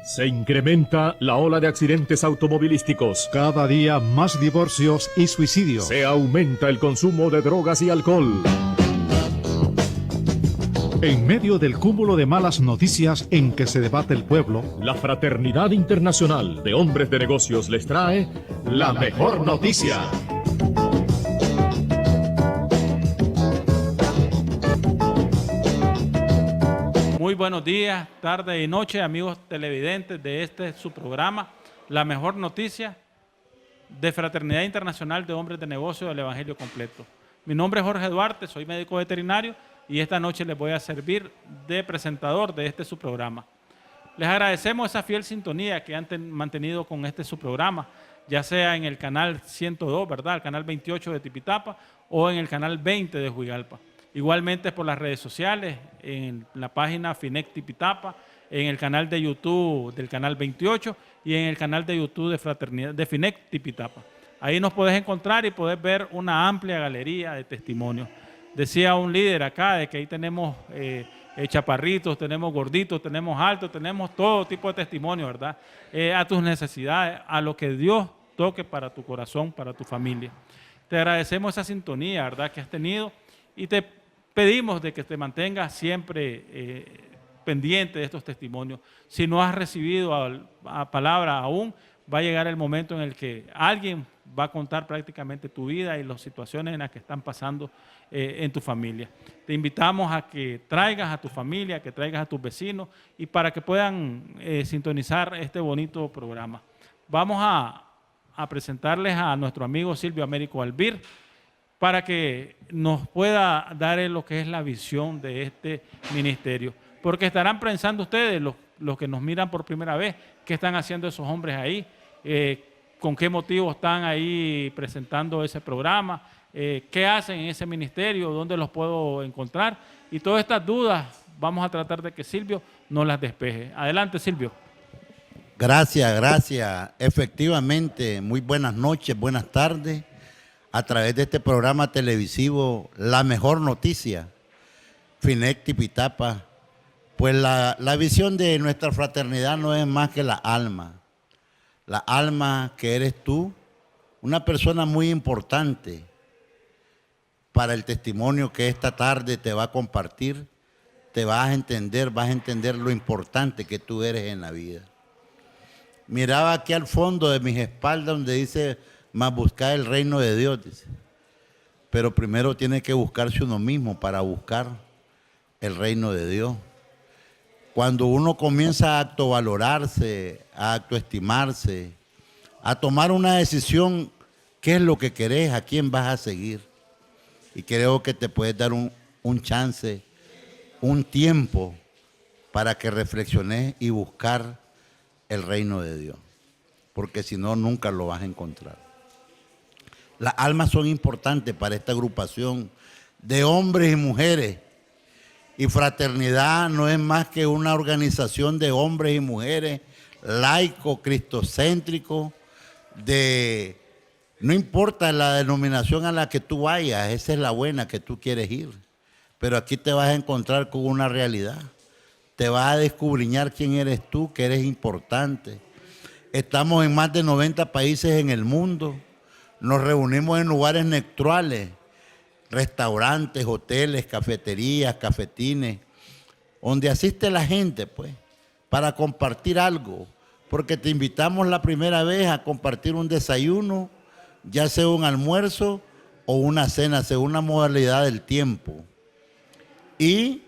Se incrementa la ola de accidentes automovilísticos. Cada día más divorcios y suicidios. Se aumenta el consumo de drogas y alcohol. En medio del cúmulo de malas noticias en que se debate el pueblo, la Fraternidad Internacional de Hombres de Negocios les trae la mejor noticia. Muy buenos días, tarde y noche, amigos televidentes de su programa, La Mejor Noticia de Fraternidad Internacional de Hombres de Negocios del Evangelio Completo. Mi nombre es Jorge Duarte, soy médico veterinario y esta noche les voy a servir de presentador de su programa. Les agradecemos esa fiel sintonía que han mantenido con su programa, ya sea en el canal 102, ¿verdad?, el canal 28 de Tipitapa o en el canal 20 de Juigalpa. Igualmente por las redes sociales, en la página Finec Tipitapa, en el canal de YouTube del canal 28 y en el canal de YouTube de Fraternidad de Finec Tipitapa. Ahí nos podés encontrar y podés ver una amplia galería de testimonios. Decía un líder acá de que ahí tenemos chaparritos, tenemos gorditos, tenemos altos, tenemos todo tipo de testimonios, ¿verdad? A tus necesidades, a lo que Dios toque para tu corazón, para tu familia. Te agradecemos esa sintonía, ¿verdad?, que has tenido y te pedimos de que te mantengas siempre pendiente de estos testimonios. Si no has recibido a palabra aún, va a llegar el momento en el que alguien va a contar prácticamente tu vida y las situaciones en las que están pasando en tu familia. Te invitamos a que traigas a tu familia, que traigas a tus vecinos y para que puedan sintonizar este bonito programa. Vamos a presentarles a nuestro amigo Silvio Américo Albir, para que nos pueda dar lo que es la visión de este ministerio. Porque estarán pensando ustedes, los que nos miran por primera vez, qué están haciendo esos hombres ahí, con qué motivo están ahí presentando ese programa, qué hacen en ese ministerio, dónde los puedo encontrar. Y todas estas dudas vamos a tratar de que Silvio nos las despeje. Adelante, Silvio. Gracias. Efectivamente, muy buenas noches, buenas tardes. A través de este programa televisivo, La Mejor Noticia, Finec Tipitapa, pues la visión de nuestra fraternidad no es más que la alma que eres tú, una persona muy importante para el testimonio que esta tarde te va a compartir. Te vas a entender lo importante que tú eres en la vida. Miraba aquí al fondo de mis espaldas donde dice: más buscar el reino de Dios, dice. Pero primero tiene que buscarse uno mismo para buscar el reino de Dios. Cuando uno comienza a autovalorarse, a autoestimarse, a tomar una decisión, ¿qué es lo que querés? ¿A quién vas a seguir? Y creo que te puedes dar un chance, un tiempo para que reflexiones y buscar el reino de Dios. Porque si no, nunca lo vas a encontrar. Las almas son importantes para esta agrupación de hombres y mujeres. Y Fraternidad no es más que una organización de hombres y mujeres laicos, cristocéntricos, no importa la denominación a la que tú vayas, esa es la buena que tú quieres ir. Pero aquí te vas a encontrar con una realidad. Te vas a descubriñar quién eres tú, que eres importante. Estamos en más de 90 países en el mundo. Nos reunimos en lugares neutrales, restaurantes, hoteles, cafeterías, cafetines, donde asiste la gente, pues, para compartir algo. Porque te invitamos la primera vez a compartir un desayuno, ya sea un almuerzo o una cena, según la modalidad del tiempo. Y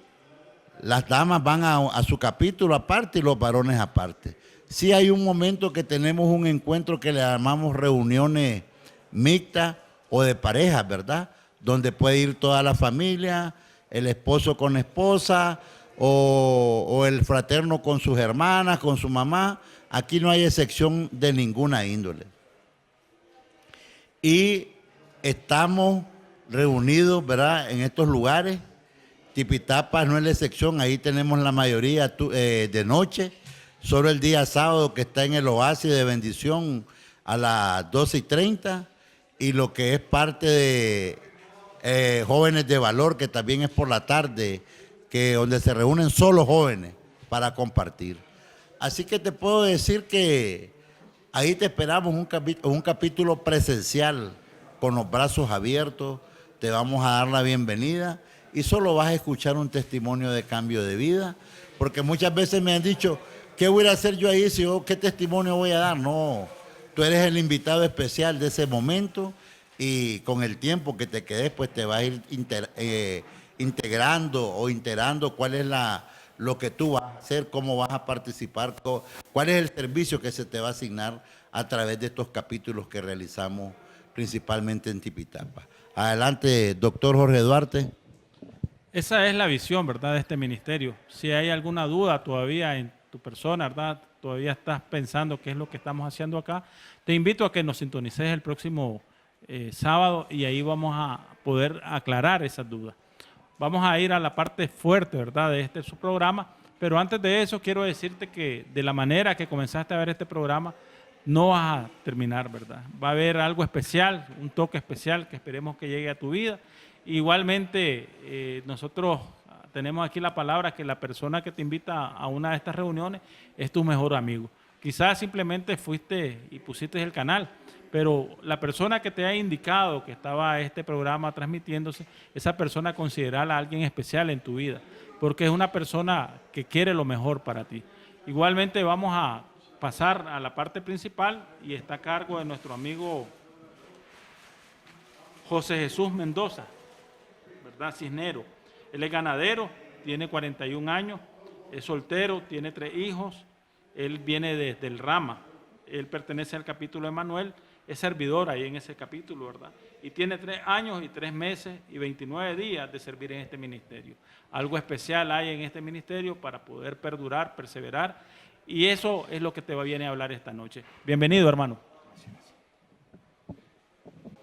las damas van a su capítulo aparte y los varones aparte. Sí hay un momento que tenemos un encuentro que le llamamos reuniones mixtas o de parejas, ¿verdad? Donde puede ir toda la familia, el esposo con esposa o el fraterno con sus hermanas, con su mamá. Aquí no hay excepción de ninguna índole. Y estamos reunidos, ¿verdad?, en estos lugares. Tipitapa no es la excepción, ahí tenemos la mayoría de noche. Solo el día sábado que está en el Oasis de Bendición a las 12:30 y lo que es parte de Jóvenes de Valor, que también es por la tarde, donde se reúnen solo jóvenes para compartir. Así que te puedo decir que ahí te esperamos un capítulo presencial con los brazos abiertos. Te vamos a dar la bienvenida y solo vas a escuchar un testimonio de cambio de vida, porque muchas veces me han dicho, ¿qué voy a hacer yo ahí? ¿Qué testimonio voy a dar? No, tú eres el invitado especial de ese momento y con el tiempo que te quedes, pues te vas a ir integrando o enterando cuál es lo que tú vas a hacer, cómo vas a participar, cuál es el servicio que se te va a asignar a través de estos capítulos que realizamos principalmente en Tipitapa. Adelante, doctor Jorge Duarte. Esa es la visión, ¿verdad?, de este ministerio. Si hay alguna duda todavía en tu persona, ¿verdad?, todavía estás pensando qué es lo que estamos haciendo acá, te invito a que nos sintonices el próximo sábado y ahí vamos a poder aclarar esas dudas. Vamos a ir a la parte fuerte, ¿verdad?, de su programa, pero antes de eso quiero decirte que de la manera que comenzaste a ver este programa, no vas a terminar, ¿verdad? Va a haber algo especial, un toque especial que esperemos que llegue a tu vida. Igualmente, nosotros tenemos aquí la palabra que la persona que te invita a una de estas reuniones es tu mejor amigo. Quizás simplemente fuiste y pusiste el canal, pero la persona que te ha indicado que estaba este programa transmitiéndose, esa persona considerala a alguien especial en tu vida, porque es una persona que quiere lo mejor para ti. Igualmente vamos a pasar a la parte principal y está a cargo de nuestro amigo José Jesús Mendoza, ¿verdad? Cisnero. Él es ganadero, tiene 41 años, es soltero, tiene 3 hijos, él viene desde el Rama, él pertenece al capítulo de Manuel, es servidor ahí en ese capítulo, ¿verdad? Y tiene 3 años y 3 meses y 29 días de servir en este ministerio. Algo especial hay en este ministerio para poder perdurar, perseverar, y eso es lo que te viene a hablar esta noche. Bienvenido, hermano.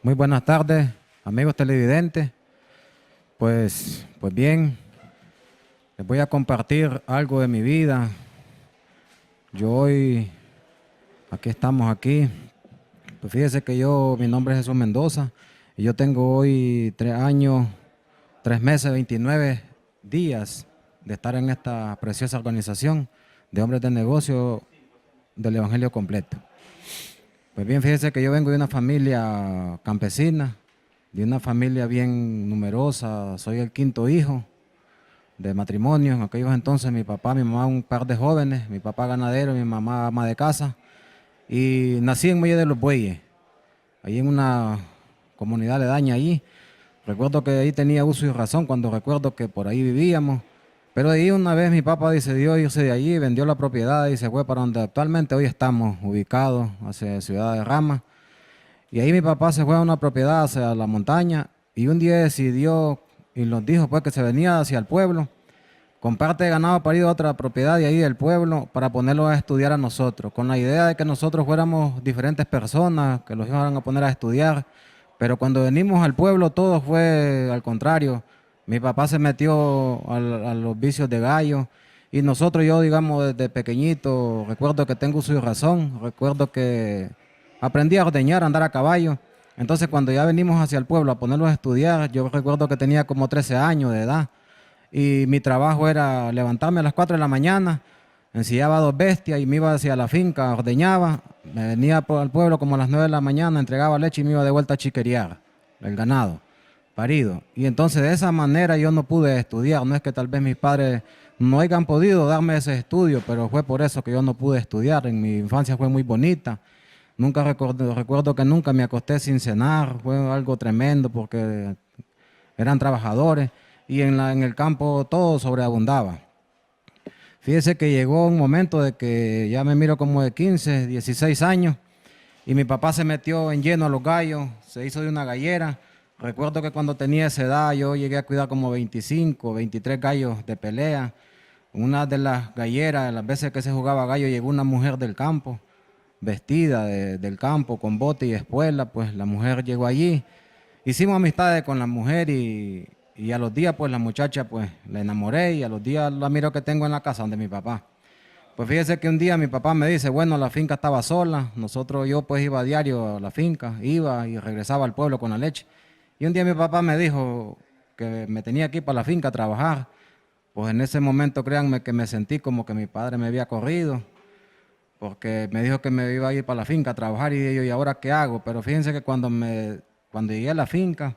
Muy buenas tardes, amigos televidentes. Pues bien, les voy a compartir algo de mi vida. Aquí estamos. Pues fíjese que mi nombre es Jesús Mendoza y yo tengo hoy 3 años, 3 meses, 29 días de estar en esta preciosa organización de hombres de negocio del Evangelio Completo. Pues bien, fíjese que yo vengo de una familia campesina, de una familia bien numerosa, soy el 5º hijo de matrimonio. En aquellos entonces mi papá, mi mamá, un par de jóvenes, mi papá ganadero, mi mamá ama de casa, y nací en Muelle de los Bueyes, ahí en una comunidad aledaña allí. Recuerdo que ahí tenía uso y razón cuando recuerdo que por ahí vivíamos, pero ahí una vez mi papá decidió irse de allí, vendió la propiedad y se fue para donde actualmente hoy estamos ubicados, hacia Ciudad de Rama. Y ahí mi papá se fue a una propiedad hacia la montaña y un día decidió y nos dijo pues que se venía hacia el pueblo con parte de ganado para ir a otra propiedad de ahí del pueblo para ponerlos a estudiar a nosotros, con la idea de que nosotros fuéramos diferentes personas, que los iban a poner a estudiar. Pero cuando venimos al pueblo todo fue al contrario. Mi papá se metió a los vicios de gallo y yo digamos desde pequeñito, recuerdo que tengo uso y razón, recuerdo que aprendí a ordeñar, a andar a caballo. Entonces cuando ya venimos hacia el pueblo a ponerlos a estudiar, yo recuerdo que tenía como 13 años de edad y mi trabajo era levantarme a las 4 de la mañana, ensillaba 2 bestias y me iba hacia la finca, ordeñaba, me venía al pueblo como a las 9 de la mañana, entregaba leche y me iba de vuelta a chiquerear el ganado parido. Y entonces de esa manera yo no pude estudiar. No es que tal vez mis padres no hayan podido darme ese estudio, pero fue por eso que yo no pude estudiar. En mi infancia fue muy bonita. Nunca recuerdo que nunca me acosté sin cenar. Fue algo tremendo porque eran trabajadores y en el campo todo sobreabundaba. Fíjese que llegó un momento de que ya me miro como de 15, 16 años y mi papá se metió en lleno a los gallos, se hizo de una gallera. Recuerdo que cuando tenía esa edad yo llegué a cuidar como 25, 23 gallos de pelea. Una de las galleras, las veces que se jugaba gallo, llegó una mujer del campo, vestida del campo, con bote y espuela, pues la mujer llegó allí. Hicimos amistades con la mujer y a los días pues la muchacha pues la enamoré y a los días la miro que tengo en la casa donde mi papá. Pues fíjese que un día mi papá me dice, bueno, la finca estaba sola, yo pues iba a diario a la finca, iba y regresaba al pueblo con la leche. Y un día mi papá me dijo que me tenía que ir para la finca a trabajar. Pues en ese momento créanme que me sentí como que mi padre me había corrido. porque me dijo que me iba a ir para la finca a trabajar y yo, ¿y ahora qué hago? Pero fíjense que cuando llegué a la finca,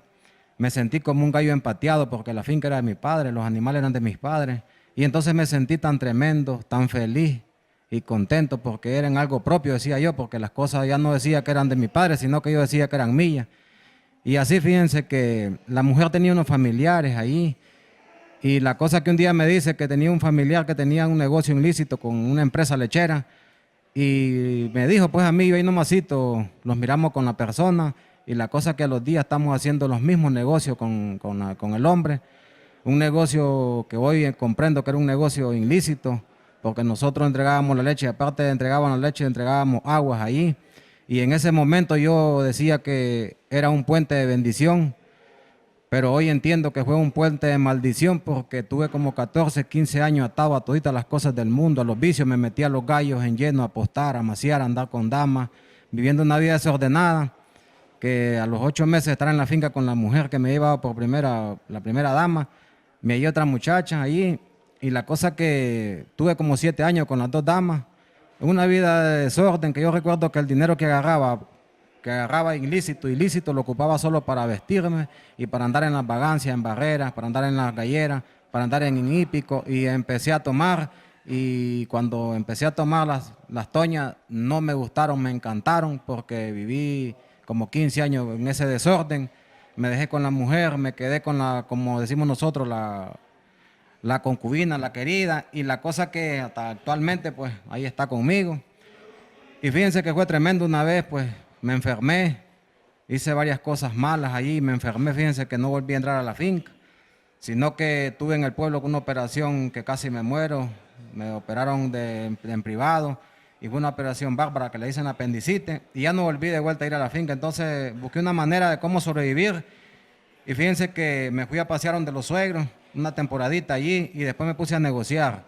me sentí como un gallo empateado porque la finca era de mi padre, los animales eran de mis padres. Y entonces me sentí tan tremendo, tan feliz y contento porque eran algo propio, decía yo, porque las cosas ya no decía que eran de mi padre, sino que yo decía que eran mías. Y así fíjense que la mujer tenía unos familiares ahí. Y la cosa que un día me dice que tenía un familiar que tenía un negocio ilícito con una empresa lechera. Y me dijo, pues a mí, yo ahí nomasito, los miramos con la persona. Y la cosa que a los días estamos haciendo los mismos negocios con el hombre. Un negocio que hoy comprendo que era un negocio ilícito, porque nosotros entregábamos la leche, aparte de entregaban la leche, entregábamos aguas ahí. Y en ese momento yo decía que era un puente de bendición, pero hoy entiendo que fue un puente de maldición porque tuve como 14, 15 años atado a toditas las cosas del mundo, a los vicios, me metí a los gallos en lleno, a apostar, a maciar, a andar con damas, viviendo una vida desordenada, que a los 8 meses de estar en la finca con la mujer que me llevaba por la primera dama, me hallé otra muchacha allí, y la cosa que tuve como 7 años con las 2 damas, una vida de desorden, que yo recuerdo que el dinero que agarraba ilícito, lo ocupaba solo para vestirme y para andar en las vagancias, en barreras, para andar en las galleras, para andar en hípico, y empecé a tomar, y cuando empecé a tomar las toñas no me gustaron, me encantaron, porque viví como 15 años en ese desorden, me dejé con la mujer, me quedé con como decimos nosotros, la concubina, la querida, y la cosa que hasta actualmente pues ahí está conmigo. Y fíjense que fue tremendo una vez, pues me enfermé, hice varias cosas malas allí, me enfermé, fíjense que no volví a entrar a la finca, sino que tuve en el pueblo una operación que casi me muero, me operaron en privado, y fue una operación bárbara que le dicen apendicitis, y ya no volví de vuelta a ir a la finca. Entonces busqué una manera de cómo sobrevivir, y fíjense que me fui a pasear donde los suegros, una temporadita allí, y después me puse a negociar.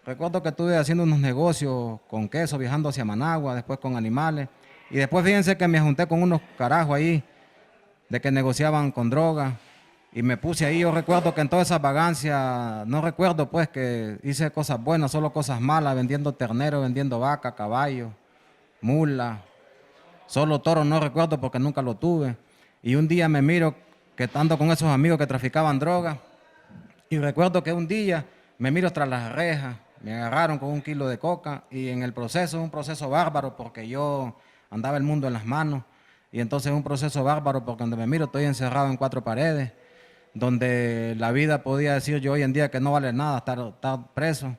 Recuerdo que estuve haciendo unos negocios con queso, viajando hacia Managua, después con animales, y después fíjense que me junté con unos carajos ahí, de que negociaban con droga, y me puse ahí. Yo recuerdo que en toda esa vagancia, no recuerdo pues que hice cosas buenas, solo cosas malas, vendiendo ternero, vendiendo vaca, caballo, mula, solo toro no recuerdo porque nunca lo tuve. Y un día me miro que estando con esos amigos que traficaban droga, y recuerdo que un día me miro tras las rejas, me agarraron con 1 kilo de coca, y en el proceso, un proceso bárbaro porque yo andaba el mundo en las manos, y entonces un proceso bárbaro porque cuando me miro estoy encerrado en 4 paredes, donde la vida podía decir yo hoy en día que no vale nada estar preso.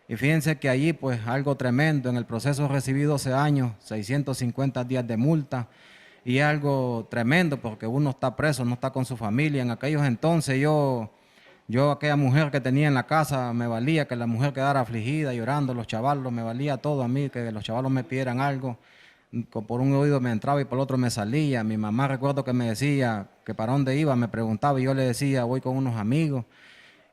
Y fíjense que allí pues algo tremendo, en el proceso recibí 12 años, 650 días de multa, y es algo tremendo porque uno está preso, no está con su familia. En aquellos entonces yo aquella mujer que tenía en la casa, me valía que la mujer quedara afligida, llorando, los chavalos, me valía todo a mí, que los chavalos me pidieran algo. Por un oído me entraba y por el otro me salía. Mi mamá recuerdo que me decía que para dónde iba, me preguntaba y yo le decía, voy con unos amigos.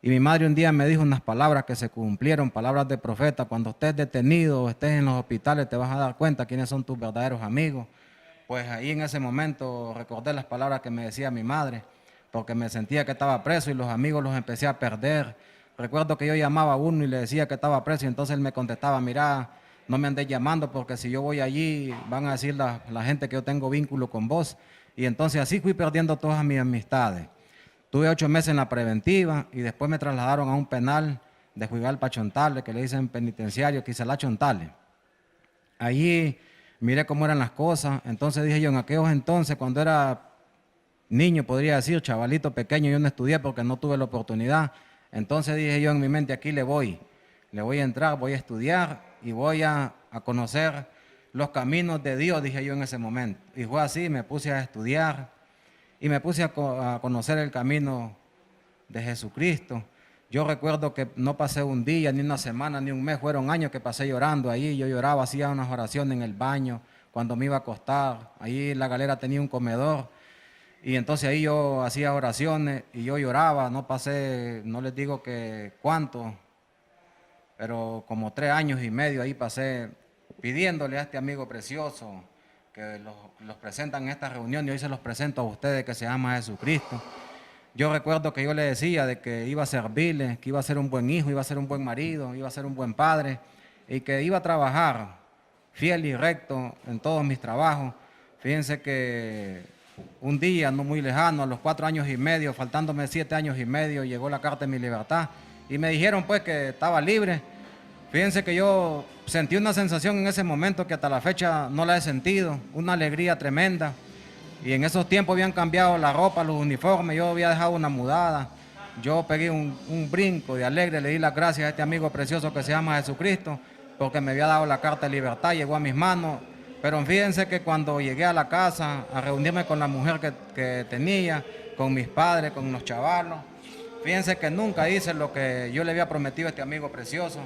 Y mi madre un día me dijo unas palabras que se cumplieron, palabras de profeta: cuando estés detenido o estés en los hospitales te vas a dar cuenta quiénes son tus verdaderos amigos. Pues ahí en ese momento recordé las palabras que me decía mi madre, porque me sentía que estaba preso y los amigos los empecé a perder. Recuerdo que yo llamaba a uno y le decía que estaba preso, y entonces él me contestaba, mira, no me andés llamando porque si yo voy allí van a decir la gente que yo tengo vínculo con vos. Y entonces así fui perdiendo todas mis amistades. Tuve 8 meses en la preventiva y después me trasladaron a un penal de Juigalpa Chontales, que le dicen penitenciario Quisalá Chontales. Allí miré cómo eran las cosas. Entonces dije yo, en aquellos entonces, cuando era niño, podría decir, chavalito pequeño, yo no estudié porque no tuve la oportunidad. Entonces dije yo en mi mente, aquí le voy a entrar, voy a estudiar y voy a conocer los caminos de Dios, dije yo en ese momento. Y fue así, me puse a estudiar y me puse a conocer el camino de Jesucristo. Yo recuerdo que no pasé un día, ni una semana, ni un mes, fueron años que pasé llorando ahí. Yo lloraba, hacía unas oraciones en el baño, cuando me iba a acostar. Ahí la galera tenía un comedor. Y entonces ahí yo hacía oraciones y yo lloraba. No pasé, no les digo que cuánto, pero como 3 años y medio ahí pasé pidiéndole a este amigo precioso que los presentan en esta reunión, y hoy se los presento a ustedes, que se llama Jesucristo. Yo recuerdo que yo le decía de que iba a servirle, que iba a ser un buen hijo, iba a ser un buen marido, iba a ser un buen padre, y que iba a trabajar fiel y recto en todos mis trabajos. Fíjense que un día, no muy lejano, a los 4 años y medio, faltándome 7 años y medio, llegó la carta de mi libertad y me dijeron pues que estaba libre. Fíjense que yo sentí una sensación en ese momento que hasta la fecha no la he sentido, una alegría tremenda. Y en esos tiempos habían cambiado la ropa, los uniformes, yo había dejado una mudada. Yo pegué un brinco de alegre, le di las gracias a este amigo precioso que se llama Jesucristo, porque me había dado la carta de libertad, llegó a mis manos. Pero fíjense que cuando llegué a la casa a reunirme con la mujer que tenía, con mis padres, con los chavalos, fíjense que nunca hice lo que yo le había prometido a este amigo precioso.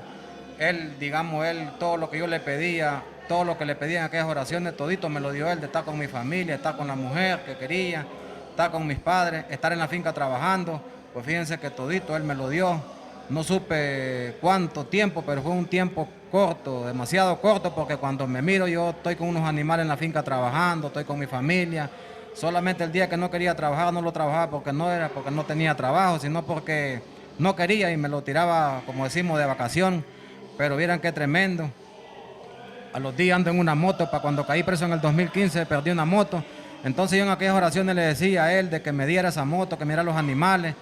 Él, digamos, todo lo que yo le pedía, todo lo que le pedía en aquellas oraciones, todito me lo dio él, de estar con mi familia, estar con la mujer que quería, estar con mis padres, estar en la finca trabajando. Pues fíjense que todito él me lo dio. No supe cuánto tiempo, pero fue un tiempo corto, demasiado corto, porque cuando me miro yo estoy con unos animales en la finca trabajando, estoy con mi familia. Solamente el día que no quería trabajar, no lo trabajaba porque no tenía trabajo, sino porque no quería y me lo tiraba, como decimos, de vacación. Pero vieran qué tremendo. A los días ando en una moto, para cuando caí preso en el 2015 perdí una moto. Entonces yo en aquellas oraciones le decía a él de que me diera esa moto, que me diera los animales,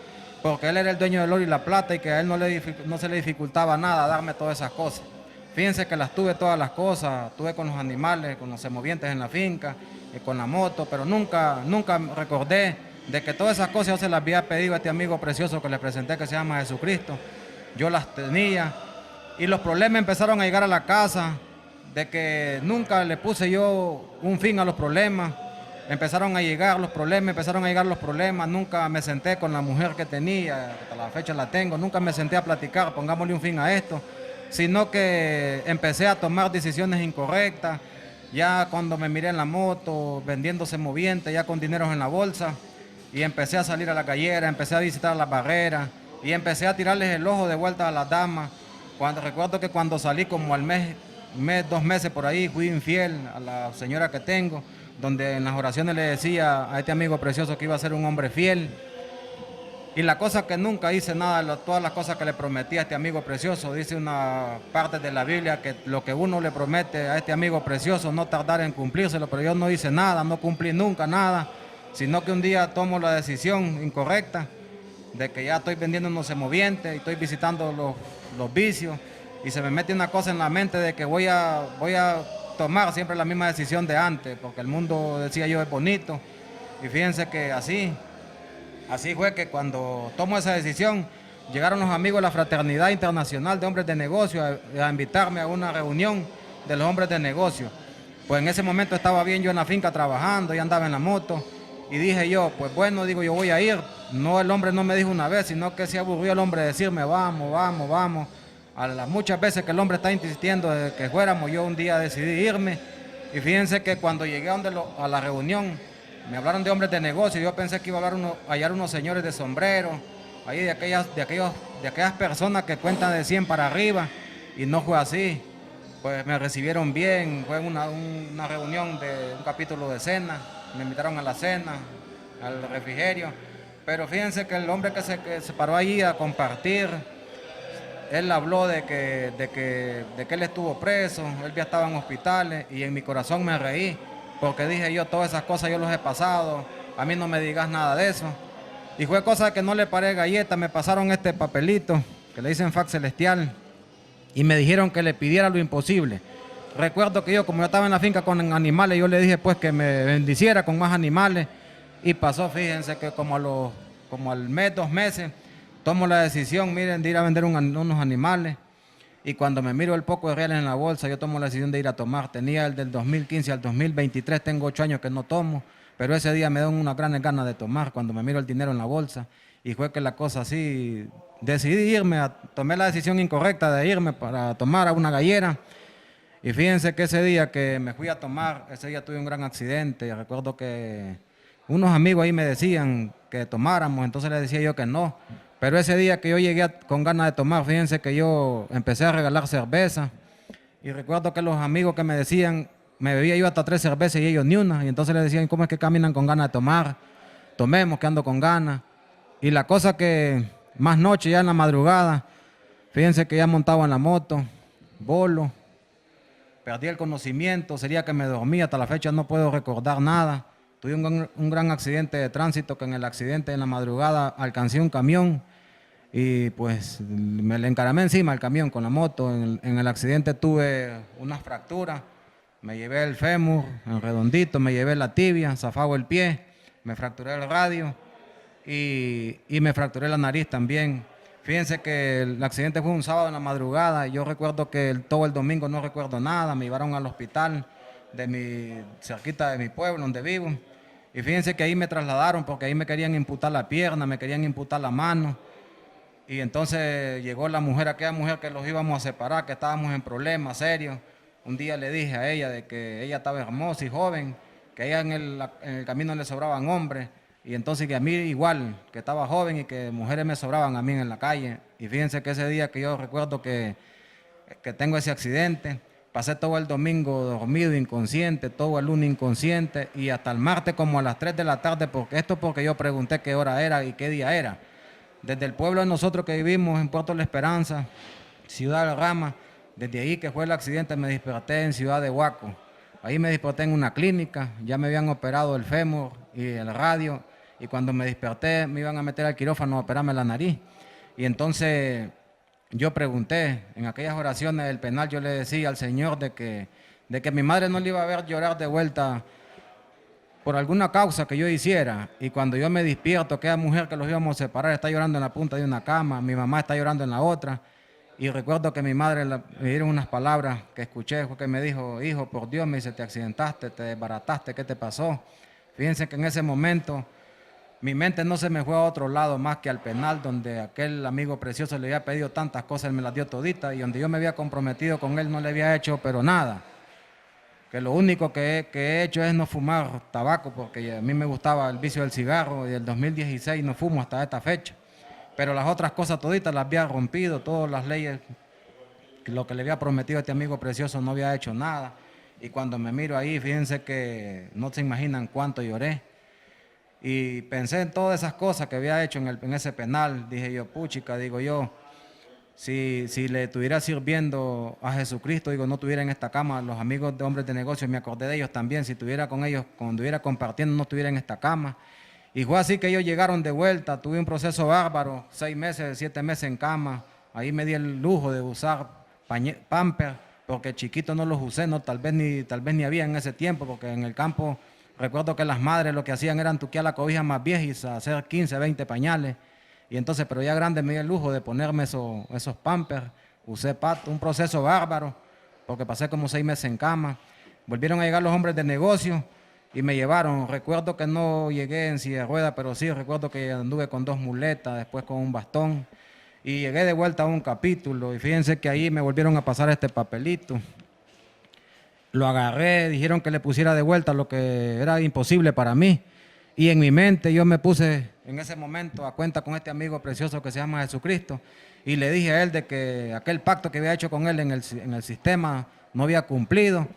porque él era el dueño del oro y la plata y que a él no se le dificultaba nada darme todas esas cosas. Fíjense que las tuve todas las cosas, tuve con los animales, con los semovientes en la finca, con la moto, pero nunca recordé de que todas esas cosas yo se las había pedido a este amigo precioso que le presenté que se llama Jesucristo. Yo las tenía y los problemas empezaron a llegar a la casa, de que nunca le puse yo un fin a los problemas. Empezaron a llegar los problemas, nunca me senté con la mujer que tenía, hasta la fecha la tengo, nunca me senté a platicar, pongámosle un fin a esto, sino que empecé a tomar decisiones incorrectas, ya cuando me miré en la moto, vendiendo semovientes, ya con dineros en la bolsa, y empecé a salir a la gallera, empecé a visitar las barreras, y empecé a tirarles el ojo de vuelta a las damas. Recuerdo que cuando salí como al mes, 2 meses por ahí, fui infiel a la señora que tengo, donde en las oraciones le decía a este amigo precioso que iba a ser un hombre fiel. Y la cosa que nunca hice nada, todas las cosas que le prometí a este amigo precioso, dice una parte de la Biblia que lo que uno le promete a este amigo precioso no tardar en cumplírselo, pero yo no hice nada, no cumplí nunca nada, sino que un día tomo la decisión incorrecta de que ya estoy vendiendo unos semovientes y estoy visitando los vicios y se me mete una cosa en la mente de que voy a tomar siempre la misma decisión de antes, porque el mundo, decía yo, es bonito. Y fíjense que así fue que cuando tomo esa decisión, llegaron los amigos de la Fraternidad Internacional de Hombres de Negocio a invitarme a una reunión de los hombres de negocio. Pues en ese momento estaba bien yo en la finca trabajando, ya andaba en la moto, y dije yo, pues bueno, digo, yo voy a ir. No, el hombre no me dijo una vez, sino que se aburrió el hombre de decirme, vamos, vamos, vamos. A las muchas veces que el hombre está insistiendo de que fuéramos, yo un día decidí irme. Y fíjense que cuando llegué a la reunión, me hablaron de hombres de negocio. Yo pensé que iba a hallar unos señores de sombrero, ahí de aquellas personas que cuentan de 100 para arriba, y no fue así. Pues me recibieron bien, fue una reunión de un capítulo de cena, me invitaron a la cena, al refrigerio. Pero fíjense que el hombre que se paró allí a compartir, él habló de que él estuvo preso, él ya estaba en hospitales, y en mi corazón me reí, porque dije yo, todas esas cosas yo los he pasado, a mí no me digas nada de eso. Y fue cosa que no le paré galleta, me pasaron este papelito, que le dicen fax celestial, y me dijeron que le pidiera lo imposible. Recuerdo que yo, como yo estaba en la finca con animales, yo le dije pues que me bendiciera con más animales, y pasó, fíjense que como al mes, 2 meses, tomo la decisión, miren, de ir a vender unos animales. Y cuando me miro el poco de reales en la bolsa, yo tomo la decisión de ir a tomar. Tenía el del 2015 al 2023, tengo 8 años que no tomo, pero ese día me dan unas grandes ganas de tomar cuando me miro el dinero en la bolsa. Y fue que la cosa así, decidí irme, tomé la decisión incorrecta de irme para tomar a una gallera. Y fíjense que ese día que me fui a tomar, ese día tuve un gran accidente. Y recuerdo que unos amigos ahí me decían que tomáramos, entonces les decía yo que no. Pero ese día que yo llegué con ganas de tomar, fíjense que yo empecé a regalar cerveza. Y recuerdo que los amigos que me decían, me bebía yo hasta 3 cervezas y ellos ni una. Y entonces les decían, ¿cómo es que caminan con ganas de tomar? Tomemos, que ando con ganas. Y la cosa que más noche, ya en la madrugada, fíjense que ya montaba en la moto, bolo. perdí el conocimiento, sería que me dormí, hasta la fecha no puedo recordar nada. Tuve un gran accidente de tránsito, que en el accidente en la madrugada alcancé un camión y pues me le encaramé encima al camión con la moto. En el accidente tuve unas fracturas, me llevé el fémur, el redondito, me llevé la tibia, zafado el pie, me fracturé el radio y me fracturé la nariz también. Fíjense que el accidente fue un sábado en la madrugada y yo recuerdo que todo el domingo no recuerdo nada. Me llevaron al hospital cerquita de mi pueblo donde vivo, y fíjense que ahí me trasladaron porque ahí me querían imputar la pierna, me querían imputar la mano, y entonces llegó aquella mujer que los íbamos a separar, que estábamos en problemas serios. Un día le dije a ella de que ella estaba hermosa y joven, que a ella en el camino le sobraban hombres, y entonces que a mí igual, que estaba joven y que mujeres me sobraban a mí en la calle. Y fíjense que ese día que yo recuerdo que tengo ese accidente, pasé todo el domingo dormido, inconsciente, todo el lunes inconsciente, y hasta el martes como a las 3 de la tarde, porque yo pregunté qué hora era y qué día era. Desde el pueblo de nosotros que vivimos en Puerto La Esperanza, Ciudad del Rama, desde ahí que fue el accidente me desperté en Ciudad de Huaco. Ahí me desperté en una clínica, ya me habían operado el fémur y el radio, y cuando me desperté me iban a meter al quirófano a operarme la nariz. Y entonces yo pregunté, en aquellas oraciones del penal yo le decía al Señor de que mi madre no le iba a ver llorar de vuelta por alguna causa que yo hiciera. Y cuando yo me despierto, aquella mujer que los íbamos a separar está llorando en la punta de una cama, mi mamá está llorando en la otra. Y recuerdo que mi madre me dieron unas palabras que escuché, fue que me dijo: hijo, por Dios, me dice, te accidentaste, te desbarataste, ¿qué te pasó? Fíjense que en ese momento mi mente no se me fue a otro lado más que al penal, donde aquel amigo precioso le había pedido tantas cosas, él me las dio toditas, y donde yo me había comprometido con él no le había hecho pero nada. Que lo único que he hecho es no fumar tabaco, porque a mí me gustaba el vicio del cigarro, y del 2016 no fumo hasta esta fecha. Pero las otras cosas toditas las había rompido, todas las leyes, lo que le había prometido a este amigo precioso no había hecho nada. Y cuando me miro ahí, fíjense que no se imaginan cuánto lloré. Y pensé en todas esas cosas que había hecho en ese penal. Dije yo, puchica, digo yo, si le estuviera sirviendo a Jesucristo, digo, no estuviera en esta cama. Los amigos de hombres de negocios, me acordé de ellos también. Si estuviera con ellos, cuando estuviera compartiendo, no estuviera en esta cama. Y fue así que ellos llegaron de vuelta. Tuve un proceso bárbaro, 6 meses, 7 meses en cama. Ahí me di el lujo de usar pamper, porque chiquito no los usé, no, tal vez ni había en ese tiempo, porque en el campo recuerdo que las madres lo que hacían eran tuquear la cobija más viejas, hacer 15, 20 pañales. Y entonces, pero ya grande me di el lujo de ponerme esos pampers, usé pato, un proceso bárbaro, porque pasé como 6 meses en cama. Volvieron a llegar los hombres de negocio y me llevaron. Recuerdo que no llegué en silla de ruedas, pero sí recuerdo que anduve con 2 muletas, después con un bastón, y llegué de vuelta a un capítulo. Y fíjense que ahí me volvieron a pasar este papelito. Lo agarré, dijeron que le pusiera de vuelta, lo que era imposible para mí. Y en mi mente yo me puse en ese momento a cuenta con este amigo precioso que se llama Jesucristo, y le dije a él de que aquel pacto que había hecho con él en el sistema no había cumplido.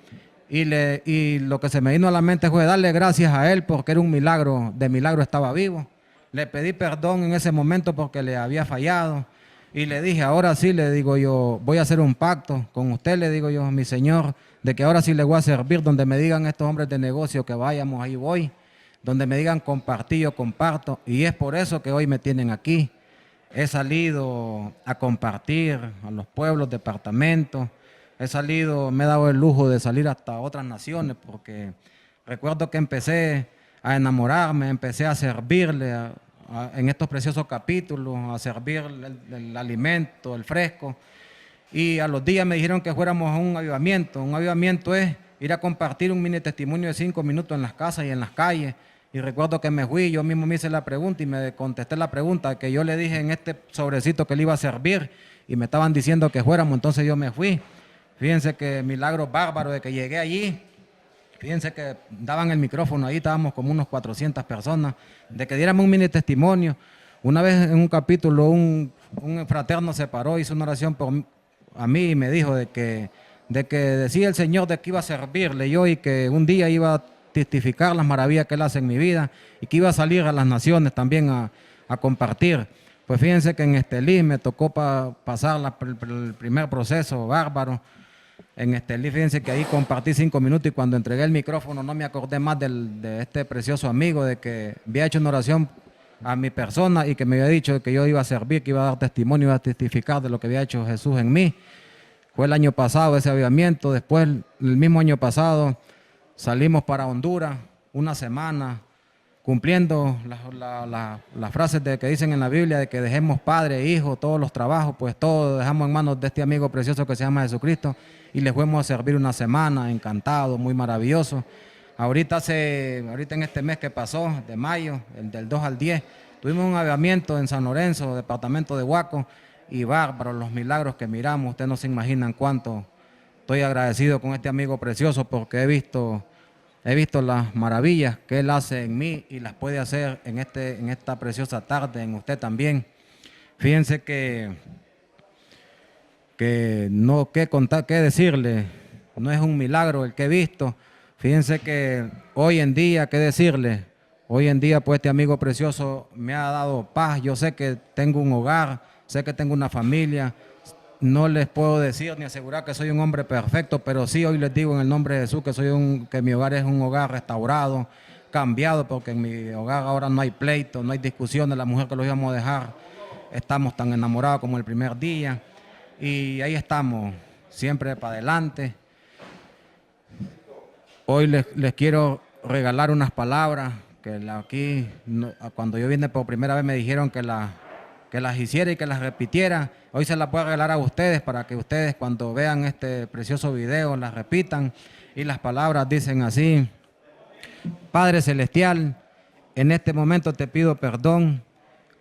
Y lo que se me vino a la mente fue darle gracias a él, porque era un milagro, de milagro estaba vivo. Le pedí perdón en ese momento porque le había fallado. Y le dije, ahora sí, le digo yo, voy a hacer un pacto con usted, le digo yo, mi Señor, de que ahora sí le voy a servir. Donde me digan estos hombres de negocio que vayamos, ahí voy. Donde me digan compartir, yo comparto. Y es por eso que hoy me tienen aquí. He salido a compartir a los pueblos, departamentos. Me he dado el lujo de salir hasta otras naciones, porque recuerdo que empecé a enamorarme, empecé a servirle en estos preciosos capítulos, a servir el alimento, el fresco. Y a los días me dijeron que fuéramos a un avivamiento. Un avivamiento es ir a compartir un mini testimonio de 5 minutos en las casas y en las calles. Y recuerdo que me fui, yo mismo me hice la pregunta y me contesté la pregunta que yo le dije en este sobrecito que le iba a servir, y me estaban diciendo que fuéramos, entonces yo me fui. Fíjense que milagro bárbaro de que llegué allí. Fíjense que daban el micrófono ahí, estábamos como unos 400 personas, de que diéramos un mini testimonio. Una vez en un capítulo un fraterno se paró, hizo una oración a mí y me dijo de que decía el Señor de que iba a servirle yo, y que un día iba a testificar las maravillas que Él hace en mi vida, y que iba a salir a las naciones también a compartir. Pues fíjense que en Estelí me tocó pasar el primer proceso bárbaro. en Estelí, fíjense que ahí compartí 5 minutos y cuando entregué el micrófono no me acordé más de este precioso amigo, de que había hecho una oración a mi persona y que me había dicho que yo iba a servir, que iba a dar testimonio, iba a testificar de lo que había hecho Jesús en mí. Fue el año pasado ese avivamiento. Después, el mismo año pasado, salimos para Honduras una semana, cumpliendo las frases que dicen en la Biblia de que dejemos padre, hijo, todos los trabajos, pues todo dejamos en manos de este amigo precioso que se llama Jesucristo y les fuimos a servir una semana, encantado, muy maravilloso. Ahorita en este mes que pasó, de mayo, del 2 al 10, tuvimos un avivamiento en San Lorenzo, departamento de Huaco, y bárbaros los milagros que miramos. Ustedes no se imaginan cuánto estoy agradecido con este amigo precioso porque he visto las maravillas que él hace en mí y las puede hacer en esta preciosa tarde, en usted también. Fíjense que no, qué contar, qué decirle, no es un milagro el que he visto. Fíjense que hoy en día, qué decirle, hoy en día pues este amigo precioso me ha dado paz. Yo sé que tengo un hogar, sé que tengo una familia. No les puedo decir ni asegurar que soy un hombre perfecto, pero sí hoy les digo en el nombre de Jesús que mi hogar es un hogar restaurado, cambiado, porque en mi hogar ahora no hay pleito, no hay discusiones. La mujer que los íbamos a dejar, estamos tan enamorados como el primer día y ahí estamos, siempre para adelante. Hoy les quiero regalar unas palabras que cuando yo vine por primera vez me dijeron que las hiciera y que las repitiera. Hoy se las puedo regalar a ustedes para que ustedes cuando vean este precioso video las repitan. Y las palabras dicen así: Padre Celestial, en este momento te pido perdón.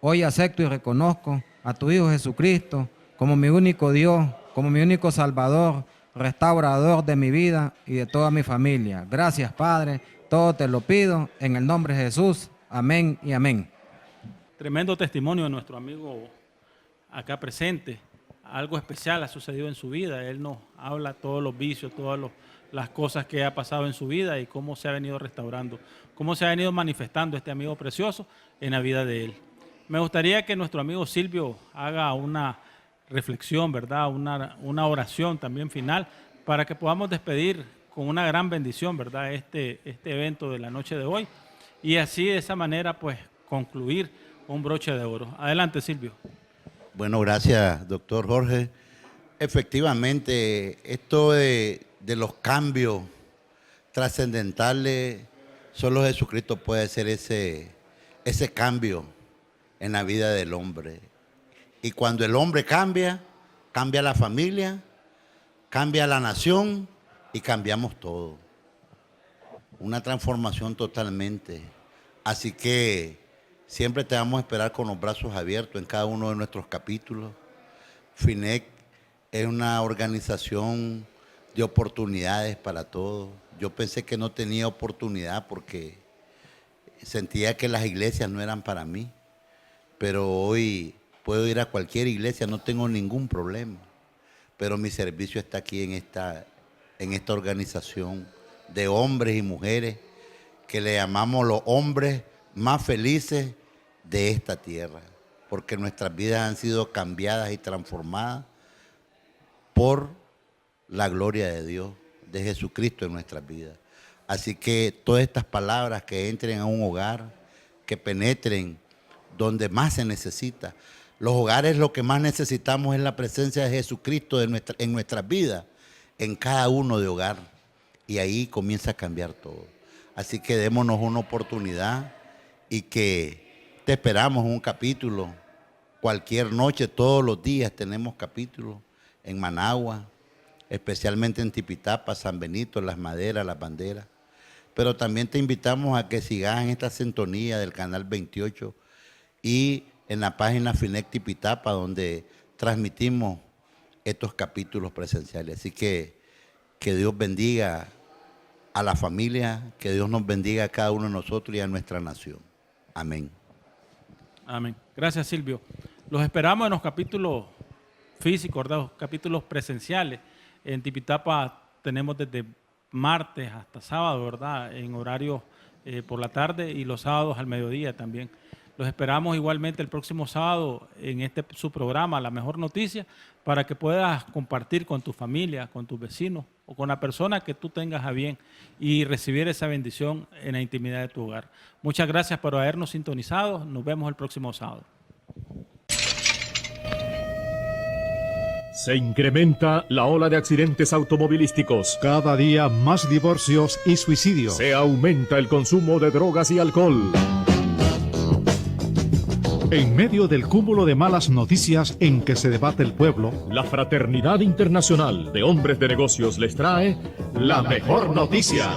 Hoy acepto y reconozco a tu Hijo Jesucristo como mi único Dios, como mi único Salvador, restaurador de mi vida y de toda mi familia. Gracias, Padre. Todo te lo pido en el nombre de Jesús. Amén y amén. Tremendo testimonio de nuestro amigo acá presente. Algo especial ha sucedido en su vida. Él nos habla todos los vicios, todas las cosas que ha pasado en su vida y cómo se ha venido restaurando, cómo se ha venido manifestando este amigo precioso en la vida de él. Me gustaría que nuestro amigo Silvio haga una reflexión, ¿verdad? Una oración también final para que podamos despedir con una gran bendición, ¿verdad? Este evento de la noche de hoy y así de esa manera pues concluir un broche de oro. Adelante, Silvio. Bueno, gracias, doctor Jorge. Efectivamente, esto de los cambios trascendentales, solo Jesucristo puede hacer ese cambio en la vida del hombre. Y cuando el hombre cambia, cambia la familia, cambia la nación y cambiamos todo. Una transformación totalmente. Así que siempre te vamos a esperar con los brazos abiertos en cada uno de nuestros capítulos. FINEC es una organización de oportunidades para todos. Yo pensé que no tenía oportunidad porque sentía que las iglesias no eran para mí, pero hoy puedo ir a cualquier iglesia, no tengo ningún problema. Pero mi servicio está aquí en esta organización de hombres y mujeres que le llamamos los hombres más felices de esta tierra, porque nuestras vidas han sido cambiadas y transformadas por la gloria de Dios, de Jesucristo en nuestras vidas. Así que todas estas palabras que entren a un hogar, que penetren donde más se necesita. Los hogares lo que más necesitamos es la presencia de Jesucristo en nuestras vidas, en cada uno de hogar, y ahí comienza a cambiar todo. Así que démonos una oportunidad y que te esperamos un capítulo. Cualquier noche, todos los días tenemos capítulos en Managua, especialmente en Tipitapa, San Benito, Las Maderas, Las Banderas. Pero también te invitamos a que sigas en esta sintonía del canal 28 y en la página FINEC Tipitapa, donde transmitimos estos capítulos presenciales. Así que Dios bendiga a la familia, que Dios nos bendiga a cada uno de nosotros y a nuestra nación. Amén. Amén. Gracias, Silvio. Los esperamos en los capítulos físicos, ¿verdad? Los capítulos presenciales. En Tipitapa tenemos desde martes hasta sábado, ¿verdad? En horario por la tarde y los sábados al mediodía también. Los esperamos igualmente el próximo sábado en su programa, La Mejor Noticia, para que puedas compartir con tu familia, con tus vecinos o con la persona que tú tengas a bien y recibir esa bendición en la intimidad de tu hogar. Muchas gracias por habernos sintonizado. Nos vemos el próximo sábado. Se incrementa la ola de accidentes automovilísticos. Cada día más divorcios y suicidios. Se aumenta el consumo de drogas y alcohol. En medio del cúmulo de malas noticias en que se debate el pueblo, La Fraternidad Internacional de Hombres de Negocios les trae la mejor noticia.